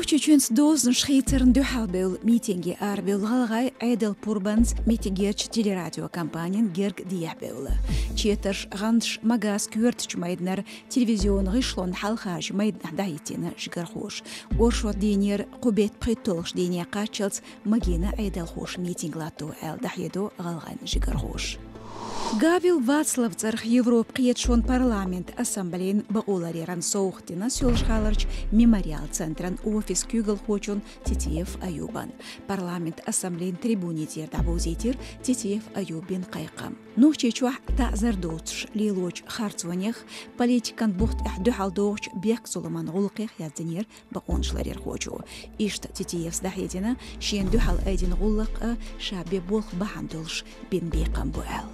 Nuchtjens dozen schitterend duhalbel meetingi arbel galgai edel purbans meetingierch teleradiocampagnen gerg diabel. Четерш ганш магас кюртч майднер телевизион гышлон халхаж майдна дайтина жгархош. Оршо денер кубет притолш дене качылц магина edel хош митинглату эл дахедо галган жгархош. Гавил Вацлавцарх Европ қиетшон парламент ассамблеин баулареран соухтина сёлшхаларч мемориал центран офис кюгл хочун Титиев Аюбан. Парламент ассамблеин трибунитер дабузитер Титиев Аюбин кайкам. Нухчечуах таъзардоутш лилоч харцванех политикан бухт ихдухалдоуч бек Сулайман гулқих язденер баоншларер хочу. Ишт Титиев сдахедина шен духал эдин гуллық шабе болх бахандулш бин бекам буэл.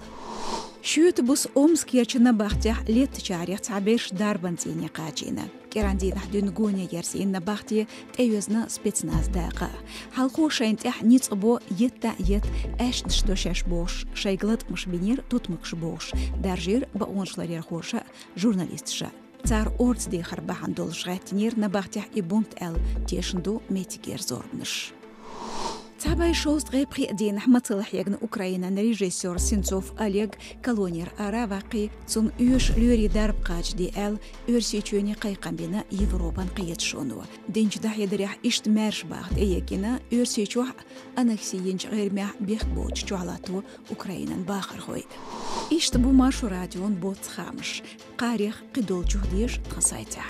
شوت بوس أمسكيرشنا بختح ليت تشاريخ تعبيرش داربان تيني قاجينا كيراندي نحدون قوني يرسين نبختي تأيوزنا سبيتناز داقا حلقو شاينتح نيتصبو يتا يت اش نشدوشاش بوش شايقلت مش بينير توتمكش بوش دارجير بقونشلارير خوشا جورناليستشا تار أورتس دي خرباحان دول شغاتينير نبختح إبونت ال تيشندو ميتيجير زوربنش Цабай шост гайпхи дин ахматылах ягн Украина режиссер Сенцов Олег колонер аравақи цун үш люри дарб қач ди эл үрсечөне қайқамбина Европан қиет шону. Денчдах едерях ишт мәрш бағд эйекина үрсечух анаксиенч гайрмях бехбоч чуалату Украинан бахар хойд. Ишт бу машу радион боц хамш. Қарих қидол чухдеш тхасайтах.